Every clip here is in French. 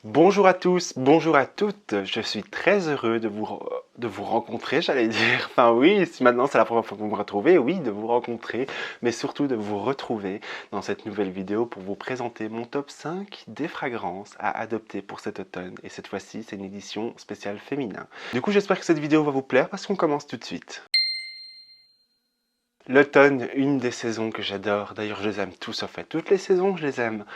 Bonjour à tous, bonjour à toutes, je suis très heureux de vous rencontrer, j'allais dire. Enfin oui, si maintenant c'est la première fois que vous me retrouvez, oui, de vous rencontrer, mais surtout de vous retrouver dans cette nouvelle vidéo pour vous présenter mon top 5 des fragrances à adopter pour cet automne. Et cette fois-ci, c'est une édition spéciale féminin. Du coup, j'espère que cette vidéo va vous plaire parce qu'on commence tout de suite. L'automne, une des saisons que j'adore. D'ailleurs, je les aime tous, en fait. Toutes les saisons, je les aime.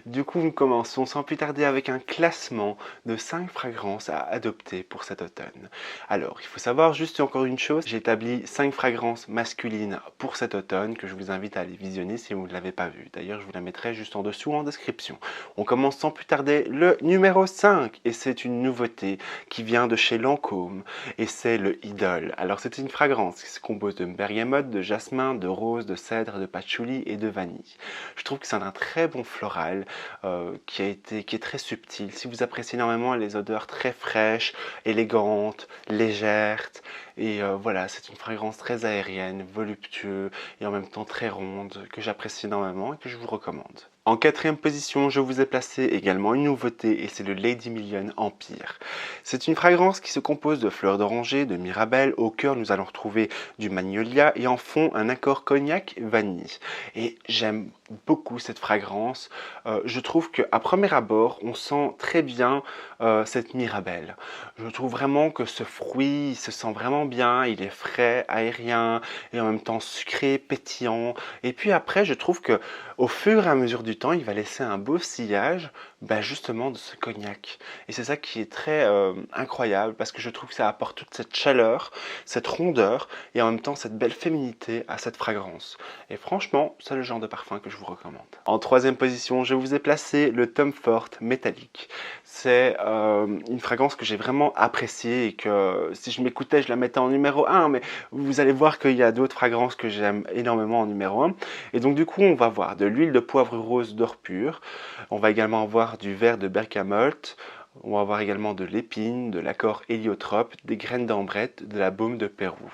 Du coup, nous commençons sans plus tarder avec un classement de 5 fragrances à adopter pour cet automne. Alors, il faut savoir juste encore une chose. J'ai établi 5 fragrances masculines pour cet automne que je vous invite à aller visionner si vous ne l'avez pas vu. D'ailleurs, je vous la mettrai juste en dessous en description. On commence sans plus tarder le numéro 5. Et c'est une nouveauté qui vient de chez Lancôme. Et c'est le Idol. Alors, c'est une fragrance qui se compose de bergamote, de jasmin, de rose, de cèdre, de patchouli et de vanille. Je trouve que c'est un très bon floral qui est très subtil. Si vous appréciez énormément les odeurs très fraîches, élégantes, légères, et voilà, c'est une fragrance très aérienne, voluptueuse et en même temps très ronde que j'apprécie énormément et que je vous recommande. En quatrième position, je vous ai placé également une nouveauté et c'est le Lady Million Empire. C'est une fragrance qui se compose de fleurs d'oranger, de mirabelle. Au cœur, nous allons retrouver du magnolia et en fond, un accord cognac-vanille. Et j'aime beaucoup cette fragrance. Je trouve qu'à premier abord, on sent très bien cette mirabelle. Je trouve vraiment que ce fruit, il se sent vraiment bien. Il est frais, aérien et en même temps sucré, pétillant. Et puis après, je trouve que au fur et à mesure du temps, il va laisser un beau sillage justement de ce cognac. Et c'est ça qui est très incroyable parce que je trouve que ça apporte toute cette chaleur, cette rondeur et en même temps cette belle féminité à cette fragrance. Et franchement, c'est le genre de parfum que je vous recommande. En troisième position, je vous ai placé le Tom Ford métallique. C'est une fragrance que j'ai vraiment appréciée et que si je m'écoutais, je la mettais en numéro 1, mais vous allez voir qu'il y a d'autres fragrances que j'aime énormément en numéro 1. Et donc du coup, on va voir de l'huile de poivre rose d'or pur, on va également avoir du verre de bergamote, on va avoir également de l'épine, de l'accord héliotrope, des graines d'ambrette, de la baume de Pérou.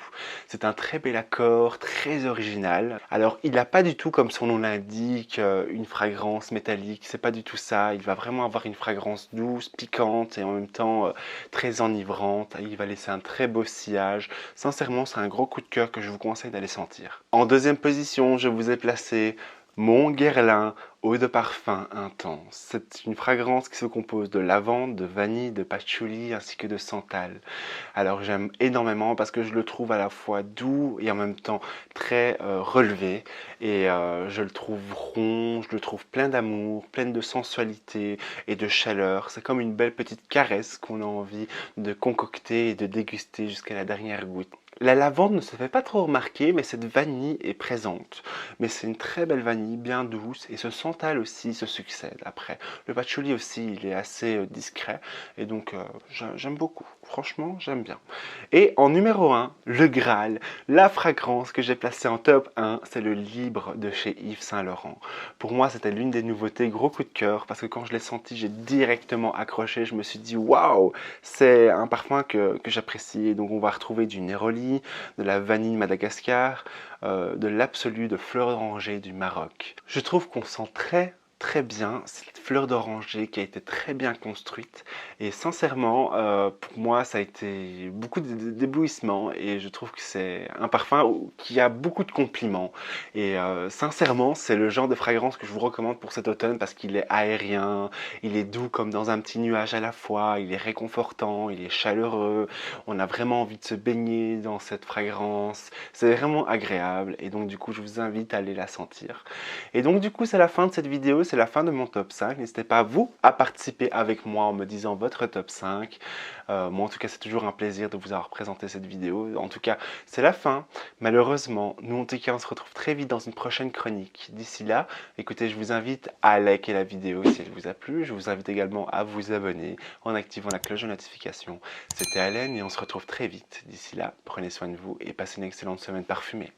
C'est un très bel accord, très original. Alors, il n'a pas du tout, comme son nom l'indique, une fragrance métallique. C'est pas du tout ça. Il va vraiment avoir une fragrance douce, piquante et en même temps très enivrante. Il va laisser un très beau sillage. Sincèrement, c'est un gros coup de cœur que je vous conseille d'aller sentir. En deuxième position, je vous ai placé Mon Guerlain, eau de parfum intense. C'est une fragrance qui se compose de lavande, de vanille, de patchouli ainsi que de santal. Alors j'aime énormément parce que je le trouve à la fois doux et en même temps très relevé. Et je le trouve rond, je le trouve plein d'amour, plein de sensualité et de chaleur. C'est comme une belle petite caresse qu'on a envie de concocter et de déguster jusqu'à la dernière goutte. La lavande ne se fait pas trop remarquer, mais cette vanille est présente. Mais c'est une très belle vanille, bien douce, et ce santal aussi se succède après. Le patchouli aussi, il est assez discret, et donc j'aime beaucoup. Franchement, j'aime bien. Et en numéro 1, le Graal, la fragrance que j'ai placée en top 1, c'est le Libre de chez Yves Saint Laurent. Pour moi, c'était l'une des nouveautés, gros coup de cœur, parce que quand je l'ai senti, j'ai directement accroché. Je me suis dit, waouh, c'est un parfum que j'apprécie. Et donc, on va retrouver du Néroli, de la vanille Madagascar, de l'absolu de fleur d'oranger du Maroc. Je trouve qu'on sent très bien cette fleur d'oranger qui a été très bien construite et sincèrement pour moi ça a été beaucoup d'éblouissement et je trouve que c'est un parfum qui a beaucoup de compliments et sincèrement c'est le genre de fragrance que je vous recommande pour cet automne parce qu'il est aérien, il est doux comme dans un petit nuage à la fois, il est réconfortant, il est chaleureux, on a vraiment envie de se baigner dans cette fragrance, c'est vraiment agréable et donc du coup je vous invite à aller la sentir. Et donc du coup c'est la fin de cette vidéo, c'est la fin de mon top 5. N'hésitez pas vous à participer avec moi en me disant votre top 5. Moi en tout cas c'est toujours un plaisir de vous avoir présenté cette vidéo. En tout cas c'est la fin. Malheureusement, nous en tout cas on se retrouve très vite dans une prochaine chronique. D'ici là, écoutez, je vous invite à liker la vidéo si elle vous a plu. Je vous invite également à vous abonner en activant la cloche de notification. C'était Allen et on se retrouve très vite. D'ici là, prenez soin de vous et passez une excellente semaine parfumée.